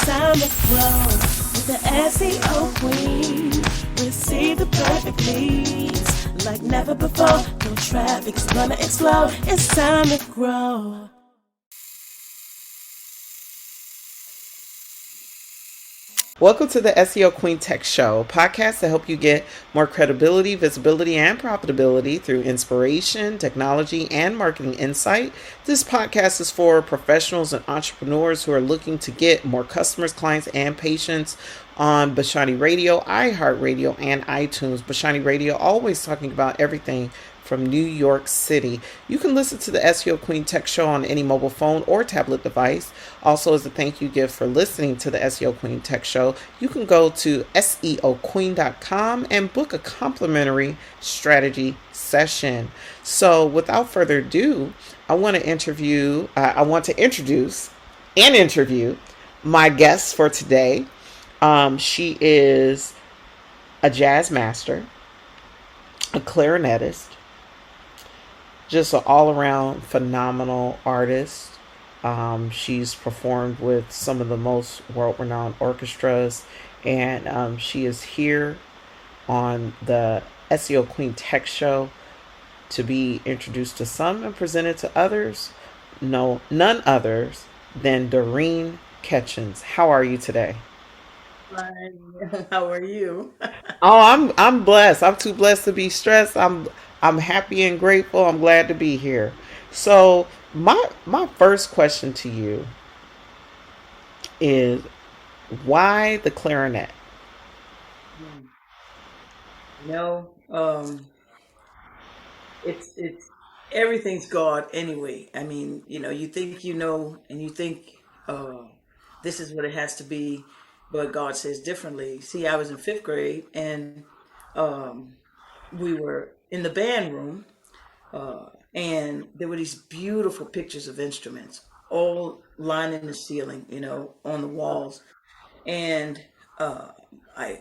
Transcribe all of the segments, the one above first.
time to grow with the SEO Queen. Receive the perfect leads like never before. No traffic is gonna explode. It's time to grow. Welcome to the SEO Queen Tech Show, a podcast to help you get more credibility, visibility, and profitability through inspiration, technology, and marketing insight. This podcast is for professionals and entrepreneurs who are looking to get more customers, clients, and patients on Bashani Radio, iHeartRadio, and iTunes. Bashani Radio, always talking about everything from New York City. You can listen to the SEO Queen Tech Show on any mobile phone or tablet device. Also, as a thank you gift for listening to the SEO Queen Tech Show, you can go to seoqueen.com and book a complimentary strategy session. So, without further ado, I want to introduce and interview my guest for today. She is a jazz master, a clarinetist, just an all-around phenomenal artist. She's performed with some of the most world-renowned orchestras, and she is here on the SEO Queen Tech Show to be introduced to some and presented to others. No, none others than Doreen Ketchens. How are you today? Fine. How are you? Oh, I'm blessed. I'm too blessed to be stressed. I'm happy and grateful. I'm glad to be here. So my first question to you is, why the clarinet? No, it's everything's God anyway. I mean, you think and you think uh, this is what it has to be, but God says differently. See, I was in fifth grade, and um, we were in the band room, and there were these beautiful pictures of instruments, all lining the ceiling, on the walls. And uh,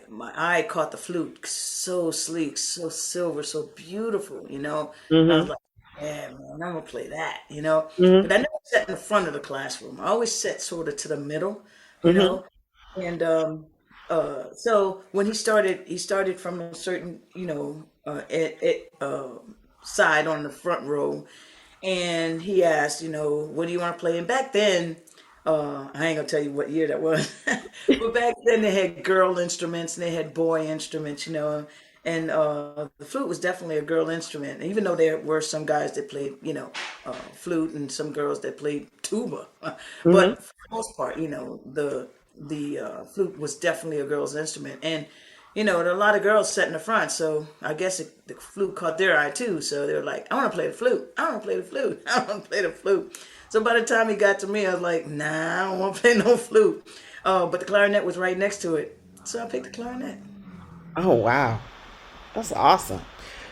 my eye caught the flute, so sleek, so silver, so beautiful. And I was Mm-hmm. like, yeah, man, I'm gonna play that, Mm-hmm. But I never sat in the front of the classroom. I always sat sort of to the middle, you Mm-hmm. know. And so when he started from a certain, side on the front row, and he asked, what do you want to play? And back then, I ain't gonna tell you what year that was, but back then they had girl instruments and they had boy instruments, and the flute was definitely a girl instrument. Even though there were some guys that played, flute, and some girls that played tuba, Mm-hmm. but for the most part, the flute was definitely a girl's instrument, and there are a lot of girls sat in the front, so I guess the flute caught their eye too. So they were like, "I want to play the flute. I want to play the flute. I want to play the flute." So by the time he got to me, I was like, "Nah, I don't want to play no flute." But the clarinet was right next to it, so I picked the clarinet. Oh, wow. That's awesome.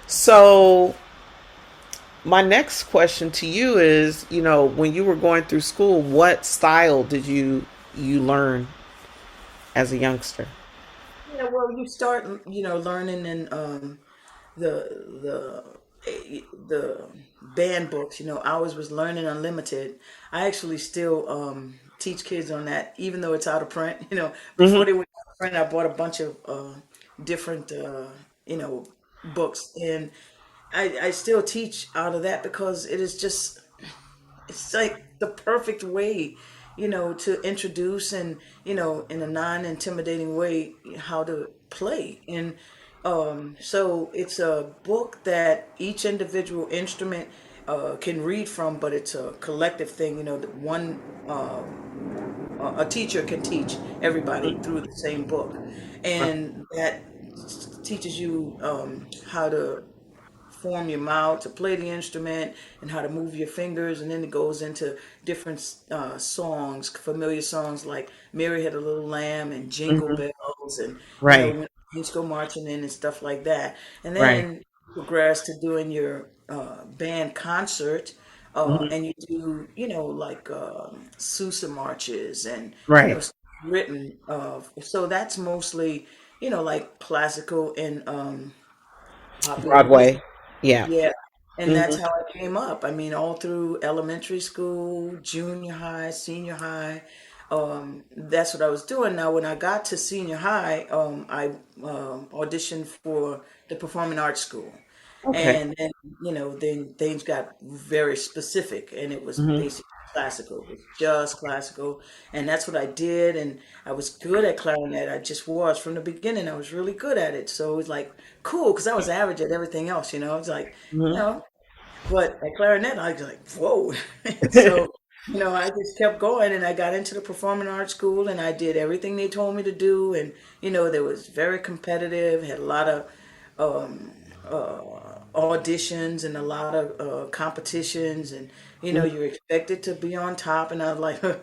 So my next question to you is, when you were going through school, what style did you learn as a youngster? Yeah, well, you start, learning in the the band books. Ours was Learning Unlimited. I actually still teach kids on that, even though it's out of print. Before Mm-hmm. they went out of print, I bought a bunch of different you know books, and I still teach out of that because it is just it's like the perfect way, to introduce and, in a non-intimidating way, how to play. And so it's a book that each individual instrument can read from, but it's a collective thing, that one a teacher can teach everybody through the same book. And that teaches you how to form your mouth to play the instrument and how to move your fingers, and then it goes into different songs, familiar songs like Mary Had a Little Lamb and Jingle Mm-hmm. Bells, and Right. when things go marching in and stuff like that. And Right. then progress to doing your band concert, Mm-hmm. and you do, like Sousa marches and Right. stuff written. So that's mostly, like classical and popular music. Broadway. Yeah. Yeah. And that's Mm-hmm. how I came up. I mean, all through elementary school, junior high, senior high, that's what I was doing. Now, when I got to senior high, I auditioned for the performing arts school, Okay. and then then things got very specific, and it was Hmm. basically classical. It was just classical, and that's what I did. And I was good at clarinet. I just was from the beginning. I was really good at it, so it was like cool because I was average at everything else. It's like you Hmm. know but at clarinet, I was like, whoa. So, I just kept going and I got into the performing arts school and I did everything they told me to do. And, there was very competitive, had a lot of um, auditions and a lot of competitions. And, you're expected to be on top. And I was like,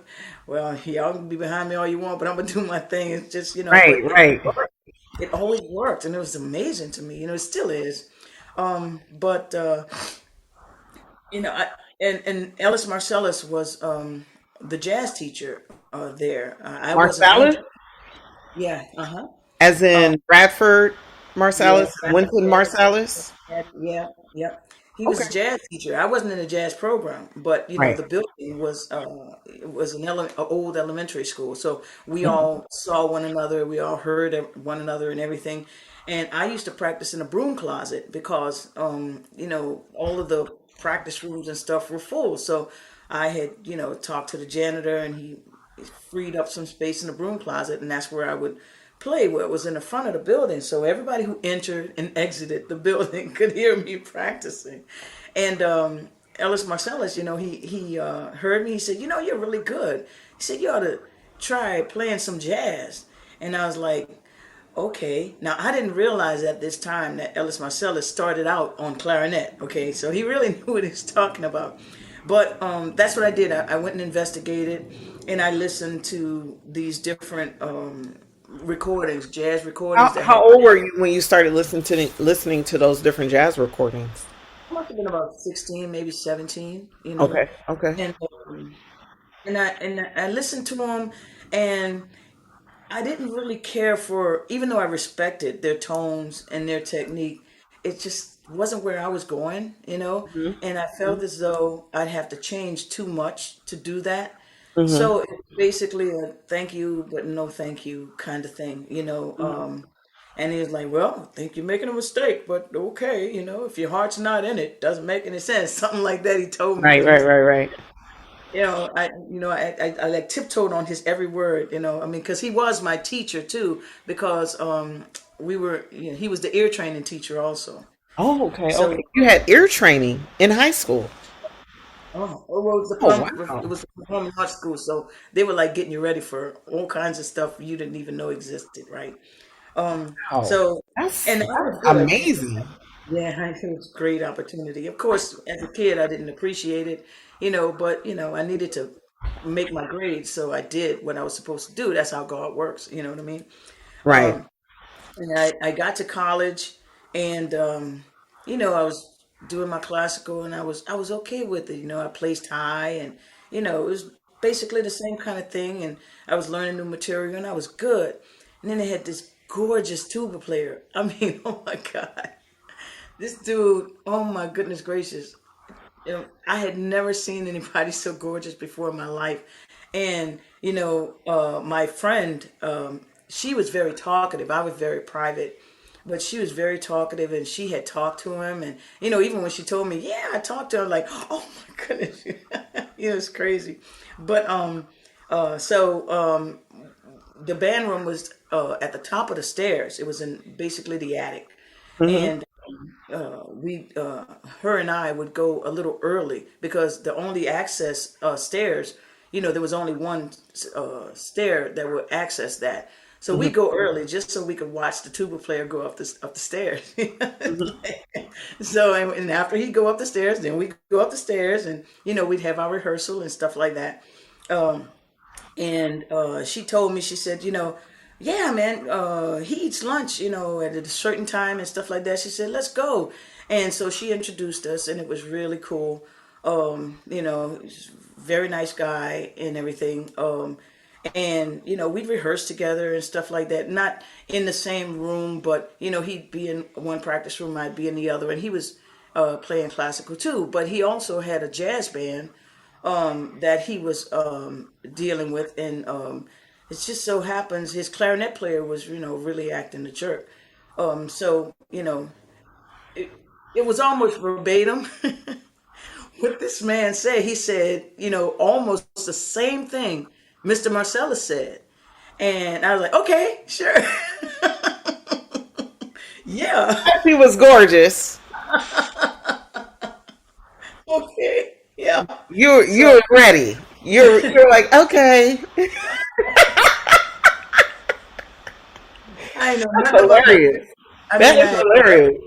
well, y'all can be behind me all you want, but I'm going to do my thing. It's just, Right, but it right. worked. It always worked. And it was amazing to me. It still is. But and Ellis Marcellus was the jazz teacher there. I wasn't Marsalis, interested. Yeah, uh-huh. as Um, in Bradford yeah, Marsalis, Winton Marsalis. yeah, yeah. He was Okay. a jazz teacher. I wasn't in a jazz program, but Right. the building was it was an old elementary school, so we Mhm. all saw one another. We all heard one another and everything. And I used to practice in a broom closet because all of the practice rooms and stuff were full. So I had talked to the janitor, and he freed up some space in the broom closet, and that's where I would play, where it was in the front of the building, so everybody who entered and exited the building could hear me practicing. And Ellis Marcellus, he heard me. He said, "You're really good." He said, "You ought to try playing some jazz." And I was like, "Okay." Now I didn't realize at this time that Ellis Marcellus started out on clarinet. Okay, so he really knew what he was talking about. But that's what I did. I went and investigated, and I listened to these different recordings, jazz recordings that How had. old were you when you started listening to those different jazz recordings? I must have been about 16, maybe 17. Okay. Okay. And and I listened to them, and I didn't really care for, even though I respected their tones and their technique, it just wasn't where I was going. Hmm. And I felt as though I'd have to change too much to do that. Hmm. So it's basically a thank you, but no thank you kind of thing. And he was like, well, I think you're making a mistake, but okay, if your heart's not in it, doesn't make any sense. Something like that he told me Right. because he Right. Right. Right. I like tiptoed on his every word. I mean, because he was my teacher too, because he was the ear training teacher also. Oh, okay. So, Okay. You had ear training in high school. well, Oh, it wow. was the performing arts school, so they were like getting you ready for all kinds of stuff you didn't even know existed, right? Wow. So, and I That's was good. amazing. Yeah, I think it was a great opportunity. Of course, as a kid, I didn't appreciate it, but I needed to make my grades, so I did what I was supposed to do. That's how God works. You know what I mean? Right. And I got to college, and I was doing my classical, and I was okay with it. I placed high, and it was basically the same kind of thing. And I was learning new material, and I was good. And then they had this gorgeous tuba player. I mean, oh my God. This dude, oh my goodness gracious. I had never seen anybody so gorgeous before in my life. And, my friend, she was very talkative. I was very private, but she was very talkative and she had talked to him. And, even when she told me, yeah, I talked to her, like, oh my goodness. It's crazy. But, the band room was at the top of the stairs. It was in basically the attic. Hmm. And her and I would go a little early because the only access stairs, there was only one stair that would access that. So we Hmm. go early just so we could watch the tuba player go up the stairs. Hmm. So and after he go up the stairs, then we go up the stairs, and we'd have our rehearsal and stuff like that. And she told me, she said, yeah, man, he eats lunch, at a certain time and stuff like that. She said, let's go. And so she introduced us, and it was really cool. He's a very nice guy and everything. And we'd rehearse together and stuff like that. Not in the same room, but he'd be in one practice room, I'd be in the other. And he was playing classical too, but he also had a jazz band that he was dealing with, and it just so happens his clarinet player was, really acting the jerk. So it was almost verbatim what this man said. He said, almost the same thing Mr. Marcellus said, and I was like, okay, sure, yeah, He was gorgeous. okay, yeah. You So were ready. You're like, okay. I know That's nothing about that. hilarious. I That mean, is hilarious.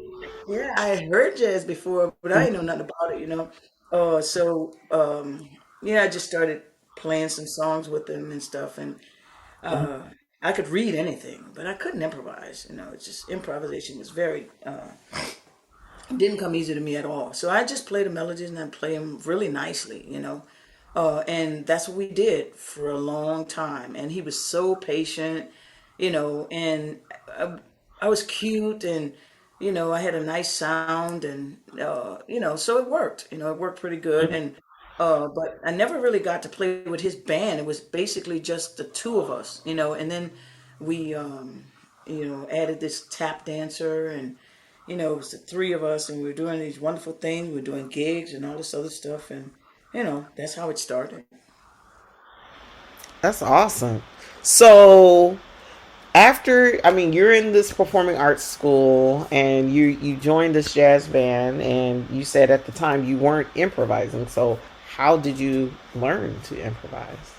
I had heard jazz before, but I didn't know nothing about it. So I just started playing some songs with them and stuff, and uh, I could read anything, but I couldn't improvise. It's just improvisation was very didn't come easy to me at all. So I just play the melodies and I play them really nicely. And that's what we did for a long time. And he was so patient, and I was cute, and I had a nice sound, and so it worked. It worked pretty good. And but I never really got to play with his band. It was basically just the two of us, and then we added this tap dancer, and it was the three of us, and we were doing these wonderful things. We were doing gigs and all this other stuff, and that's how it started. That's awesome. So after, I mean, you're in this performing arts school and you joined this jazz band, and you said at the time you weren't improvising. So how did you learn to improvise?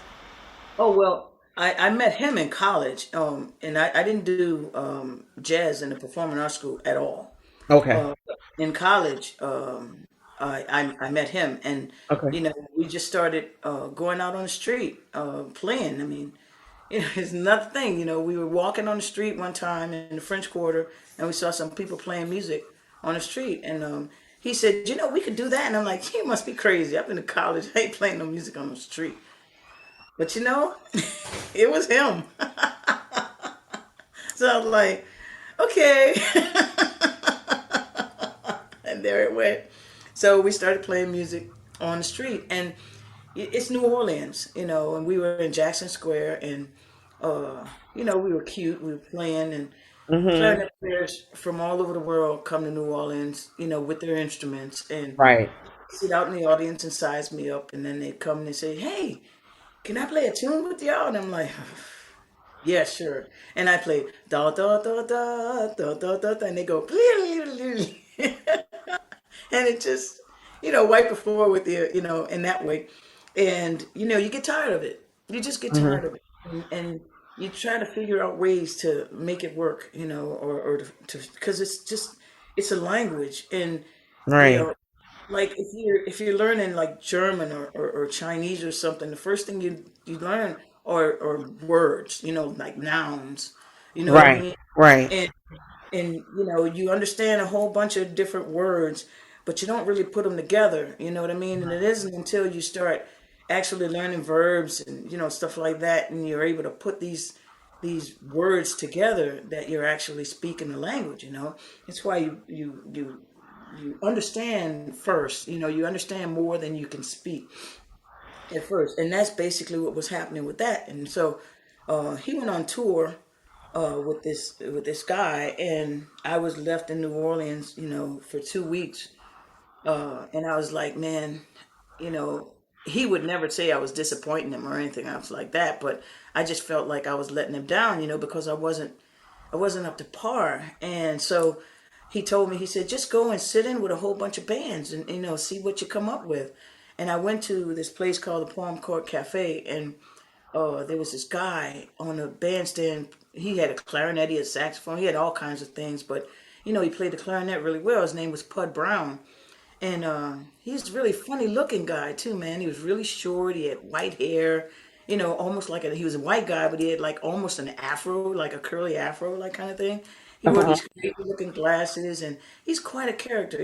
Oh well, I met him in college, and I didn't do jazz in the performing arts school at all. Okay. Uh, in college, I met him, and Okay. we just started going out on the street playing. I mean, it's nothing. We were walking on the street one time in the French Quarter, and we saw some people playing music on the street, and he said, we could do that, and I'm like, you must be crazy. I've been to college, I ain't playing no music on the street. But it was him. So I was like, okay. And there it went. So we started playing music on the street, and it's New Orleans, and we were in Jackson Square, and we were cute. We were playing, and Mm-hmm. clarinet players from all over the world come to New Orleans, with their instruments, and Right. sit out in the audience and size me up, and then they come and they say, "Hey, can I play a tune with y'all?" And I'm like, "Yeah, sure." And I play da da da da da da da, da, and they go, and it just wipe the floor with you, in that way. And you get tired of it. You just get Mm-hmm. tired of it, and you try to figure out ways to make it work, or to because it's a language, and you Right. know like if you're learning like German or Chinese or something, the first thing you learn are words, like nouns. You know what I Right. mean? Right. And you understand a whole bunch of different words, but you don't really put them together. You know what I mean? And it isn't until you start actually learning verbs and stuff like that, and you're able to put these words together that you're actually speaking the language. It's why you understand first. You understand more than you can speak at first, and that's basically what was happening with that. And so he went on tour with this guy, and I was left in New Orleans, for 2 weeks. And I was like, man, you know, he would never say I was disappointing him or anything else like that, but I just felt like I was letting him down, because I wasn't up to par. And so he told me, he said, just go and sit in with a whole bunch of bands and see what you come up with. And I went to this place called the Palm Court Cafe, and there was this guy on the bandstand. He had a clarinet, he had a saxophone, he had all kinds of things, but he played the clarinet really well. His name was Pud Brown, and he's a really funny looking guy too, man. He was really short. He had white hair, almost like he was a white guy, but he had like almost an afro, like a curly afro, like kind of thing. He wore Uh-huh. these crazy looking glasses, and he's quite a character.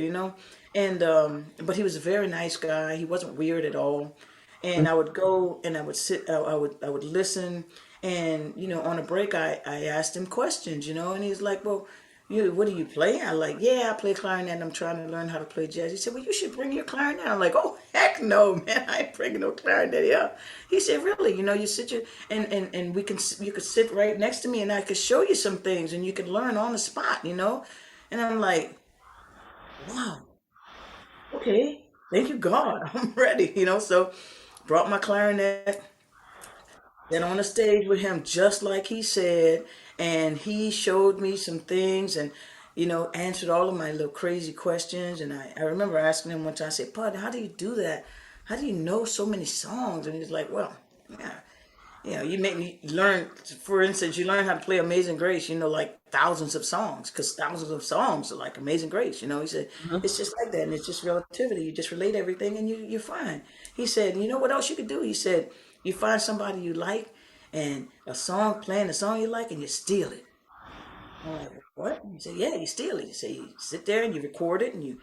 And but he was a very nice guy. He wasn't weird at all. And I would go and I would sit. I would listen, and on a break, I asked him questions, and he's like, well. What do you play? I'm like, yeah, I play clarinet and I'm trying to learn how to play jazz. He said, well, you should bring your clarinet. I'm like, oh, heck no, man, I ain't bringing no clarinet up. He said, really, you sit your, and you could sit right next to me and I could show you some things and you could learn on the spot. And I'm like, wow, okay, thank you, God, I'm ready. So brought my clarinet, then on the stage with him, just like he said, and he showed me some things and, answered all of my little crazy questions. And I remember asking him one time, I said, Bud, how do you do that? How do you know so many songs? And he's like, well, yeah, you make me learn, for instance, you learn how to play Amazing Grace, like thousands of songs, because thousands of songs are like Amazing Grace. He said, it's just like that, and it's just relativity. You just relate everything, and you're fine. He said, you know what else you could do? He said, you find somebody you like, and playing a song you like, and you steal it. I'm like, what? He said, yeah, you steal it. He said, you sit there and you record it, and you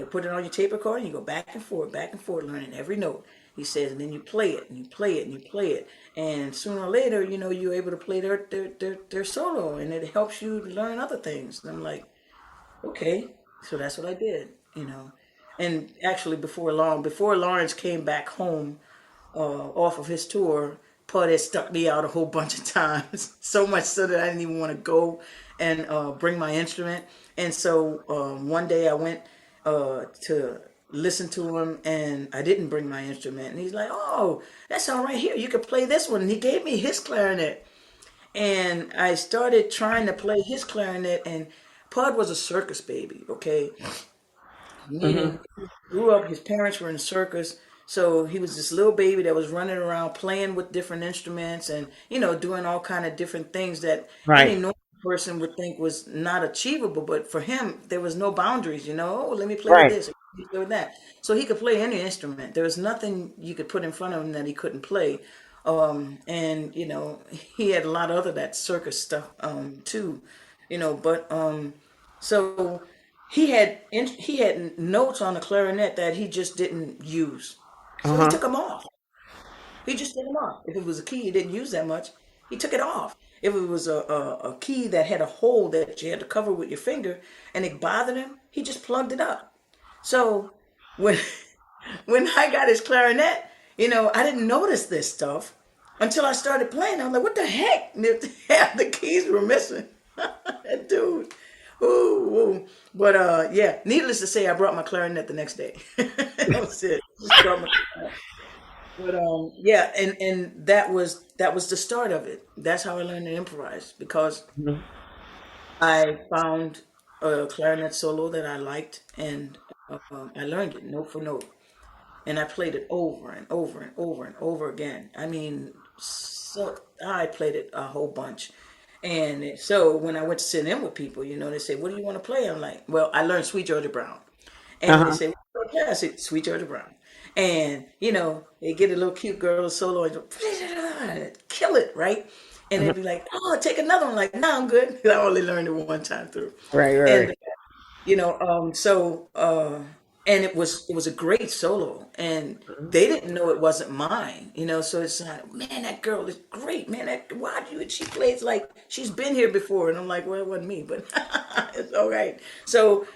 put it on your tape recorder, and you go back and forth, learning every note. He says, and then you play it, and you play it, and you play it. And sooner or later, you're able to play their solo, and it helps you learn other things. And I'm like, okay. So that's what I did. And actually, before Lawrence came back home off of his tour, Pud had stuck me out a whole bunch of times, so much so that I didn't even want to go and bring my instrument. And so one day I went to listen to him, and I didn't bring my instrument. And he's like, oh, that's all right, here, you can play this one. And he gave me his clarinet. And I started trying to play his clarinet, and Pud was a circus baby, okay? He grew up, his parents were in circus, so he was this little baby that was running around playing with different instruments and, doing all kind of different things that any Right. normal person would think was not achievable. But for him, there was no boundaries, oh, let me play with Right. this, let me play with that. So he could play any instrument. There was nothing you could put in front of him that he couldn't play. And, he had a lot of other that circus stuff too, but so he had notes on the clarinet that he just didn't use. So he Uh-huh. took them off. He just took them off. If it was a key he didn't use that much, he took it off. If it was a key that had a hole that you had to cover with your finger and it bothered him, he just plugged it up. So when when I got his clarinet, I didn't notice this stuff until I started playing. I'm like, what the heck? Half the keys were missing. Dude. Ooh, ooh. But yeah, needless to say, I brought my clarinet the next day. That was it. Just brought my clarinet. But yeah, and that was the start of it. That's how I learned to improvise, because Mhm. I found a clarinet solo that I liked, and I learned it note for note, and I played it over and over and over and over again. I mean, so I played it a whole bunch. So when I went to sit in with people, they say, "What do you want to play?" I'm like, "Well, I learned Sweet Georgia Brown." And they Uh-huh. say, "What do you want to play?" I said, "Sweet Georgia Brown." And they get a little cute girl solo and kill it, right? And they'd Mhm. be like, "Oh, take another one." Like, "No, I'm good." I only learned it one time through. Right, right, And right. so and it was a great solo, and Mhm. they didn't know it wasn't mine. So it's like, man, that girl is great, man. Why do you? She plays like she's been here before, and I'm like, well, it wasn't me, but it's all right. So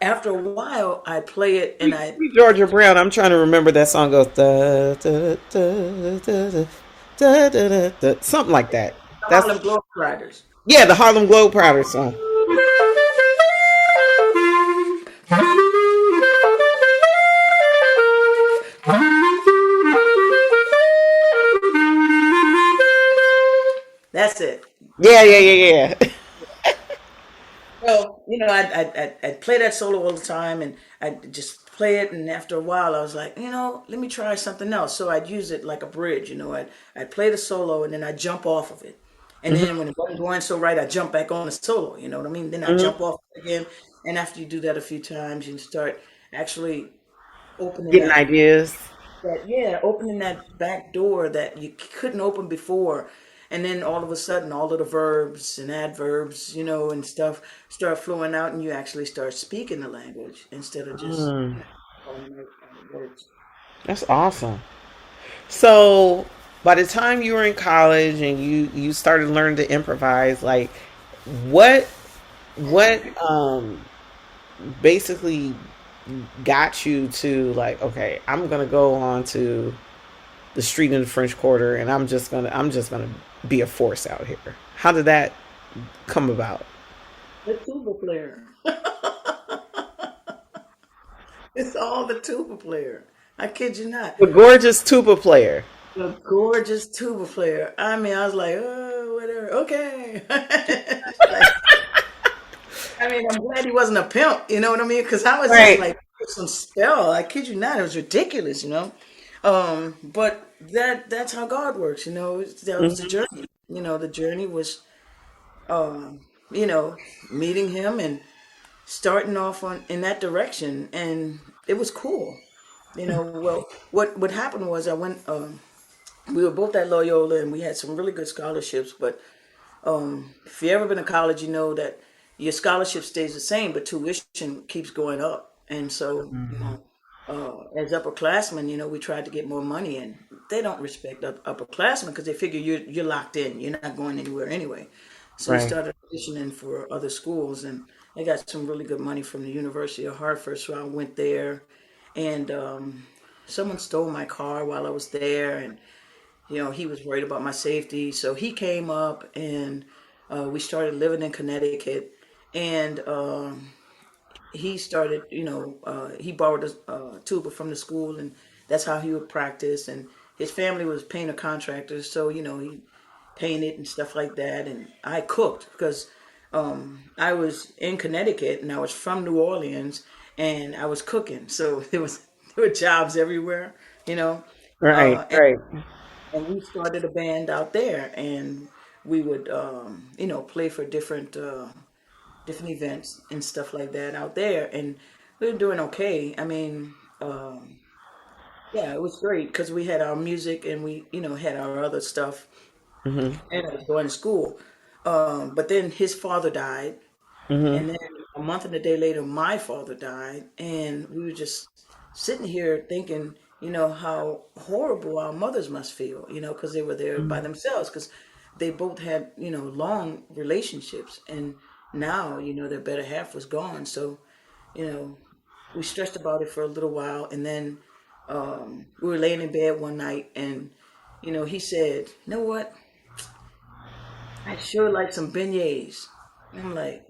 after a while, I play it, and I Sweet Georgia Brown. I'm trying to remember that song goes da, da, da, da, da, da, da, da, da, something like that. the That's Harlem Globetrotters. yeah, the Harlem Globetrotters song. That's it. Yeah, yeah, yeah, yeah. Well, I'd play that solo all the time, and I'd just play it. And after a while, I was like, let me try something else. So I'd use it like a bridge. I'd play the solo, and then I'd jump off of it. And Mhm. then when it wasn't going so right, I'd jump back on the solo. You know what I mean? Then I'd Mhm. jump off again. And after you do that a few times, you start actually opening Getting that ideas. opening that back door that you couldn't open before. And then all of a sudden, all of the verbs and adverbs, and stuff start flowing out, and you actually start speaking the language instead of just Mm, calling out words. that's awesome. So, by the time you were in college and you started learning to improvise, like what what basically got you to like, okay, I'm gonna go on to the street in the French Quarter, and I'm just gonna be a force out here? How did that come about? The tuba player. It's all the tuba player. I kid you not. The gorgeous tuba player. The gorgeous tuba player. I mean, I was like, oh, whatever. Okay. Like, I mean, I'm glad he wasn't a pimp. You know what I mean? Because I was just Right. like some spell. I kid you not. It was ridiculous. But that's how God works. That was the Hmm. journey. The journey was, um, you know, meeting him and starting off on in that direction, and it was cool. Well, what happened was I went. We were both at Loyola, and we had some really good scholarships. But if you ever been to college, you know that your scholarship stays the same, but tuition keeps going up. And so, as upperclassmen, we tried to get more money, and they don't respect upperclassmen because they figure you're locked in, you're not going anywhere anyway. So we Right. started auditioning for other schools, and I got some really good money from the University of Hartford. So I went there, and someone stole my car while I was there, and he was worried about my safety. So he came up, and we started living in Connecticut. And he started, he borrowed a tuba from the school, and that's how he would practice. And his family was painter contractors, so he painted and stuff like that. And I cooked because I was in Connecticut and I was from New Orleans, and I was cooking, so there were jobs everywhere, you know. Right. Uh, Right. and we started a band out there, and we would play for different events and stuff like that out there, and we were doing okay. I mean, yeah, it was great because we had our music, and we had our other stuff, Hmm. and I was going to school. But then his father died, Hmm. and then a month and a day later, my father died, and we were just sitting here thinking, how horrible our mothers must feel, because they were there by themselves, because they both had, long relationships, and now, their better half was gone. So, you know, we stressed about it for a little while, and then we were laying in bed one night, and, he said, you know what? I sure like some beignets. And I'm like,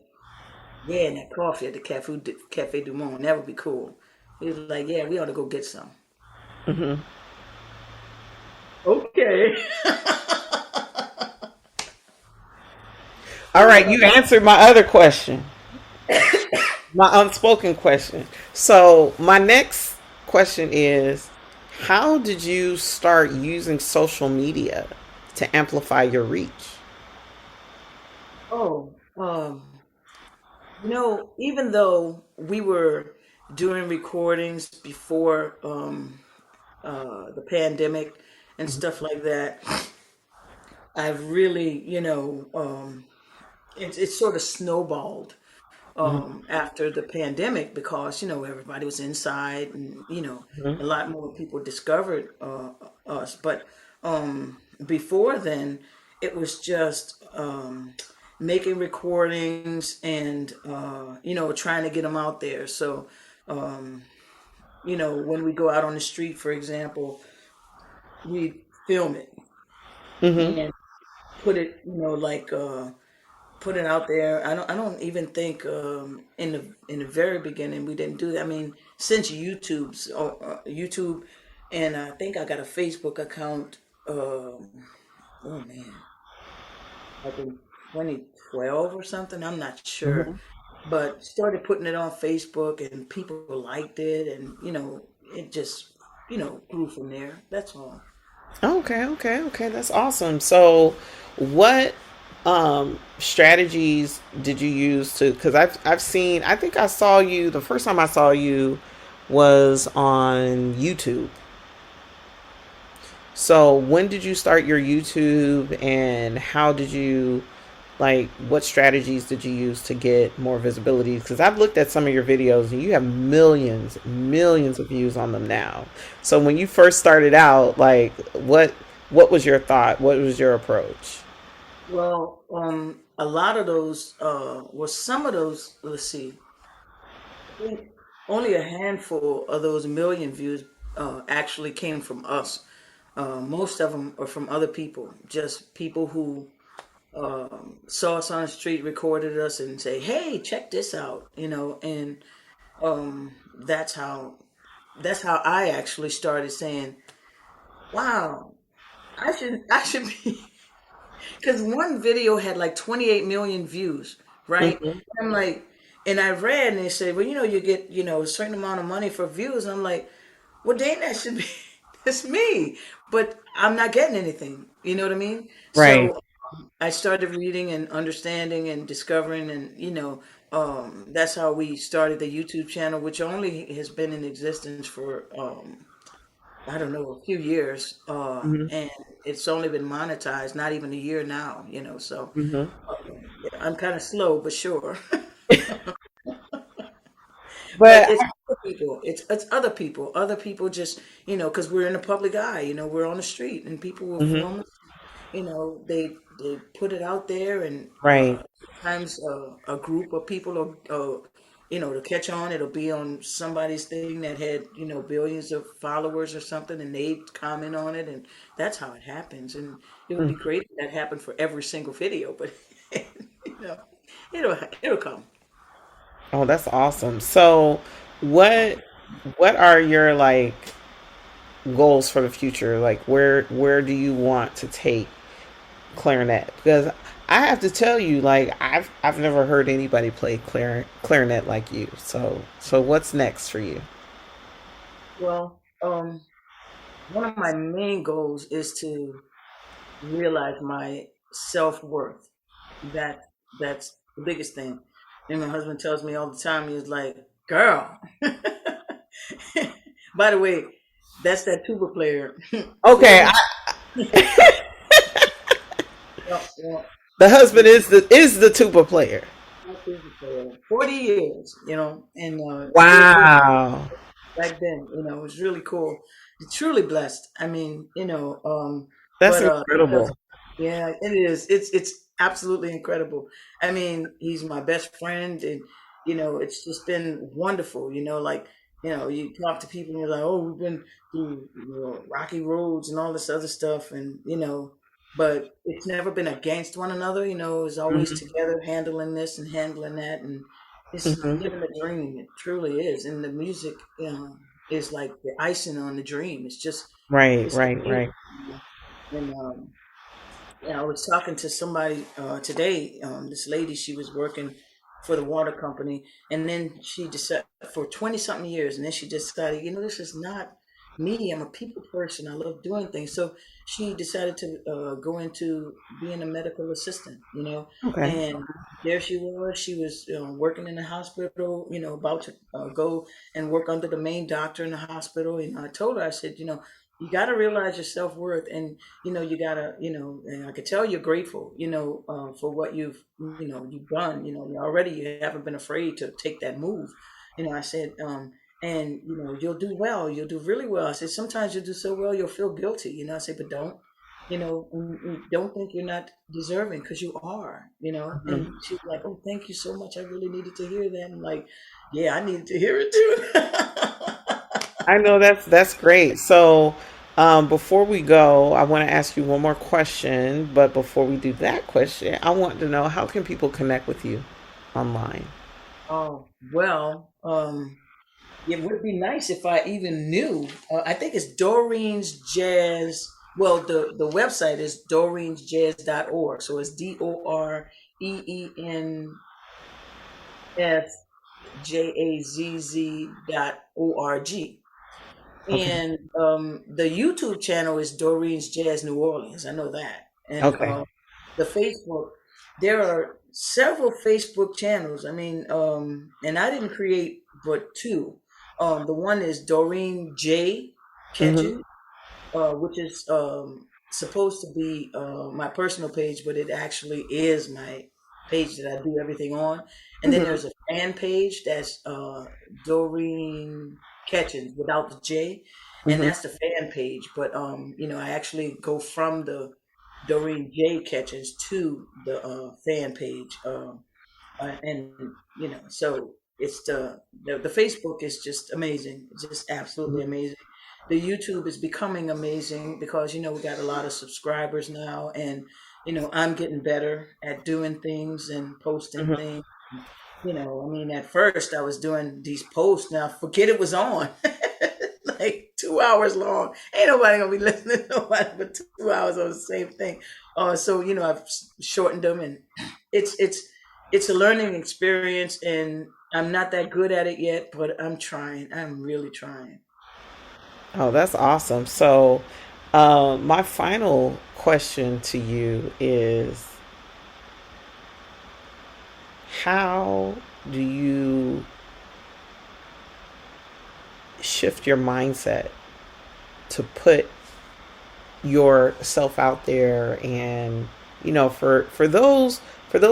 yeah, and that coffee at the Cafe Du Monde, that would be cool. He was like, yeah, we ought to go get some. Hmm. Okay. All right, So, you answered my other question, my unspoken question. So my next question is, how did you start using social media to amplify your reach? oh, even though we were doing recordings before the pandemic and stuff like that, I've really, it's sort of snowballed Hmm. after the pandemic because everybody was inside, and a lot more people discovered us. But before then, it was just making recordings and trying to get them out there. So when we go out on the street, for example, we film it Hmm. and put it, like put it out there. I don't even think in the very beginning we didn't do that. I mean, since YouTube, and I think I got a Facebook account. Oh man, like in 2012 or something. I'm not sure, Hmm. but started putting it on Facebook, and people liked it, and it just grew from there. That's all. Okay, okay, okay. That's awesome. So, what strategies did you use to? Because I've seen. I think I saw you the first time I saw you was on YouTube. So, when did you start your YouTube, and how did you like? What strategies did you use to get more visibility? Because I've looked at some of your videos, and you have millions, millions of views on them now. So, when you first started out, like what was your thought? What was your approach? Well, a lot of those, some of those. Let's see. only a handful of those million views actually came from us. Most of them are from other people, just people who saw us on the street, recorded us, and say, "Hey, check this out," and that's how I actually started saying, "Wow, I should be," because one video had like 28 million views, right? Hmm. I'm like, and I read and they said, well, you get, a certain amount of money for views. And I'm like, well, dang, that should be, it's me, but I'm not getting anything. You know what I mean? Right. So I started reading and understanding and discovering, and that's how we started the YouTube channel, which only has been in existence for I don't know, a few years, Hmm. and it's only been monetized not even a year now, so Hmm. yeah, I'm kind of slow, but sure. But But it's other people. It's other people just, because we're in the public eye, we're on the street and people will mhm, film us. They put it out there, and right. sometimes a group of people will, to catch on. It'll be on somebody's thing that had, billions of followers or something, and they comment on it, and that's how it happens. And it would Mm. be great if that happened for every single video, but you know, it'll come. Oh, that's awesome. So, what what are your like goals for the future? Like, where do you want to take clarinet? Because I have to tell you, like, I've never heard anybody play clarinet like you. So what's next for you? Well, one of my main goals is to realize my self-worth. That that's the biggest thing. And my husband tells me all the time, he's like, "Girl." By the way, that's that tuba player. Okay, 40. Yeah, the husband is the tuba player. that tuba player. 40 years, and still playing Wow, back then. It was really cool. Truly blessed. I mean, that's but incredible. yeah, it is. It's absolutely incredible. I mean, he's my best friend, and it's just been wonderful. Like you talk to people and you're like, oh, we've been through rocky roads and all this other stuff, and but it's never been against one another. It's always Hmm. together, handling this and handling that, and it's Hmm. living the dream. It truly is, and the music, is like the icing on the dream. Right, It's right, right. amazing. And yeah, I was talking to somebody today. This lady, she was working for the water company, and then she decided for 20 something years, and then she decided, this is not me. I'm a people person. I love doing things. So she decided to go into being a medical assistant. Okay. And there she was. She was working in the hospital. About to go and work under the main doctor in the hospital. And I told her, I said, you got to realize your self worth, and you gotta, and I could tell you're grateful, for what you've done. You already you haven't been afraid to take that move. I said, and you'll do well, you'll do really well. I said, sometimes you'll do so well you'll feel guilty. I said, but don't, don't think you're not deserving, because you are. Mhm. And she's like, oh, thank you so much. I really needed to hear that. I'm like, yeah, I needed to hear it too. I know that's great. So, before we go, I want to ask you one more question. But before we do that question, I want to know how can people connect with you online? Oh, well, it would be nice if I even knew. I think it's Doreen's Jazz. Well, the website is doreensjazz.org. So it's DOREENSJAZZ.org. Okay. And the YouTube channel is Doreen's Jazz New Orleans. I know that. And Okay. the Facebook, there are several Facebook channels. I mean, and I didn't create but two. The one is Doreen J. Hmm. Ketchens, which is supposed to be my personal page, but it actually is my page that I do everything on. And then Hmm. there's a fan page that's Doreen Ketchens without the J, and Hmm. that's the fan page. But I actually go from the Doreen J Ketchens to the fan page, and so. it's the Facebook is just amazing. It's just absolutely amazing. The YouTube is becoming amazing because we got a lot of subscribers now, and I'm getting better at doing things and posting Mhm. things. I mean, at first I was doing these posts. Now forget it was on. Like 2 hours long. Ain't nobody gonna be listening to nobody for 2 hours on the same thing. So I've shortened them, and it's a learning experience, and I'm not that good at it yet, but I'm trying. I'm really trying. Oh, that's awesome. So, my final question to you is, how do you shift your mindset to put yourself out there, and for those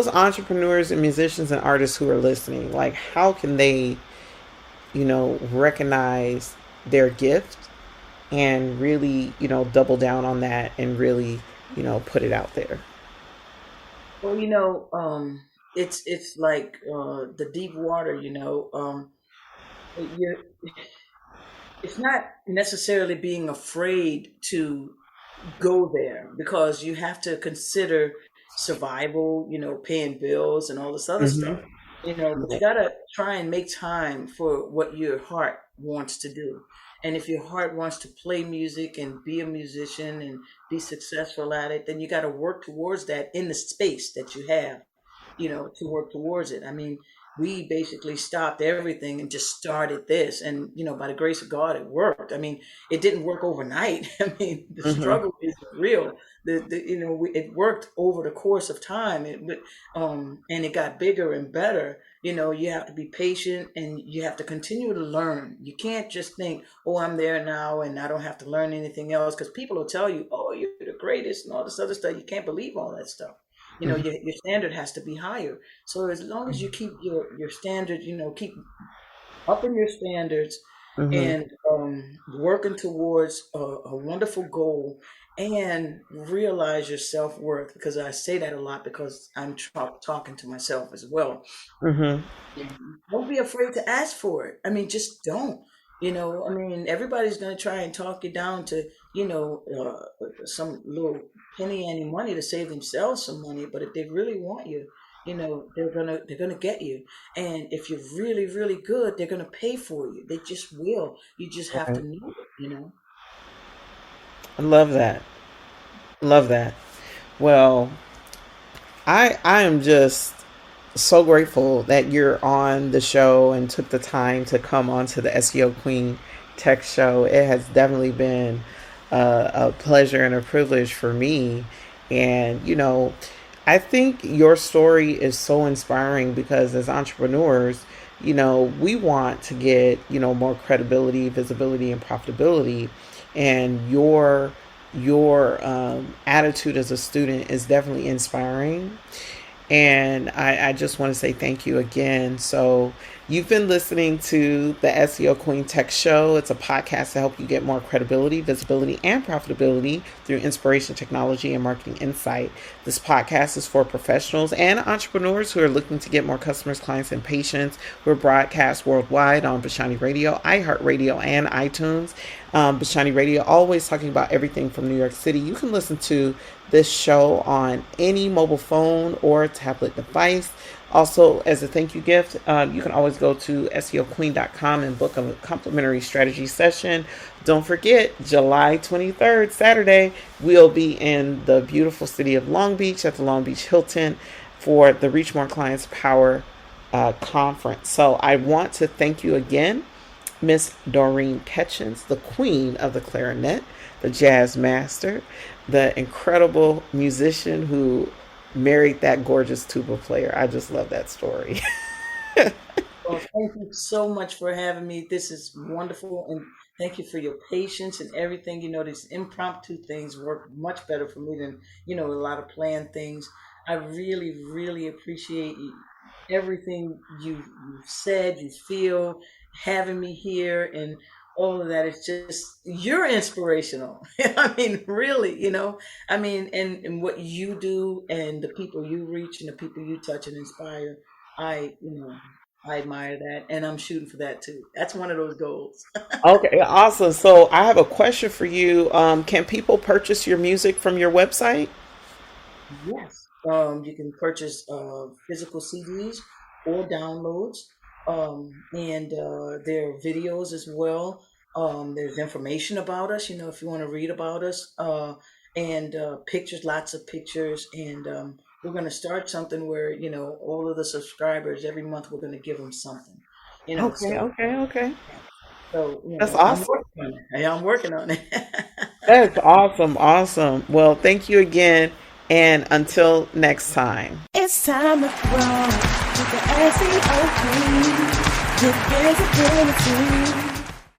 entrepreneurs and musicians and artists who are listening, like, how can they recognize their gift and really double down on that and really put it out there? Well, it's like the deep water. You're it's not necessarily being afraid to go there, because you have to consider survival, paying bills and all this other Hmm. stuff. But you gotta try and make time for what your heart wants to do. And if your heart wants to play music and be a musician and be successful at it, then you got to work towards that in the space that you have, to work towards it. I mean, we basically stopped everything and just started this. And, by the grace of God, it worked. I mean, it didn't work overnight. I mean, the Hmm. struggle is real. It worked over the course of time. And it got bigger and better. You have to be patient, and you have to continue to learn. You can't just think, oh, I'm there now and I don't have to learn anything else, because people will tell you, oh, you're the greatest and all this other stuff. You can't believe all that stuff. Your standard has to be higher. So as long as you keep your standard, keep upping your standards, Hmm. and working towards a wonderful goal, and realize your self-worth, because I say that a lot because I'm talking to myself as well. Hmm. Don't be afraid to ask for it. I mean, just don't. I mean, everybody's going to try and talk you down to, some little penny ante money to save themselves some money. But if they really want you, they're gonna get you. And if you're really, really good, they're gonna pay for you. They just will. You just have to Right. know it. I love that. Love that. Well, I am just so grateful that you're on the show and took the time to come onto the SEO Queen Tech Show. It has definitely been a pleasure and a privilege for me. And, I think your story is so inspiring because as entrepreneurs, we want to get, more credibility, visibility, and profitability. And your attitude as a student is definitely inspiring. And I just want to say thank you again. So, you've been listening to the SEO Queen Tech Show. It's a podcast to help you get more credibility, visibility, and profitability through inspiration, technology, and marketing insight. This podcast is for professionals and entrepreneurs who are looking to get more customers, clients, and patients. We're broadcast worldwide on Bashani Radio, iHeartRadio, and iTunes. Bashani Radio, always talking about everything from New York City. You can listen to this show on any mobile phone or tablet device. Also, as a thank you gift, you can always go to SEOqueen.com and book a complimentary strategy session. Don't forget, July 23rd, Saturday, we'll be in the beautiful city of Long Beach at the Long Beach Hilton for the Reach More Clients Power conference. So I want to thank you again, Miss Doreen Ketchens, the queen of the clarinet, the jazz master, the incredible musician who married that gorgeous tuba player. I just love that story. Well, thank you so much for having me. This is wonderful, and thank you for your patience and everything. These impromptu things work much better for me than, a lot of planned things. I really, really appreciate everything you've said, you feel, having me here, and all of that. It's just, you're inspirational. I mean, really, I mean, and what you do and the people you reach and the people you touch and inspire. I, I admire that, and I'm shooting for that too. That's one of those goals. Okay, awesome. So I have a question for you. Can people purchase your music from your website? Yes. You can purchase physical CDs or downloads, and there are videos as well. There's information about us, if you want to read about us, and pictures, lots of pictures. And we're going to start something where, all of the subscribers every month, we're going to give them something, Okay, so, okay, okay. That's I'm awesome. working on it. Yeah, I'm working on it. That's awesome, awesome. Well, thank you again, and until next time. It's time to grow with the SEO Queen. With visibility.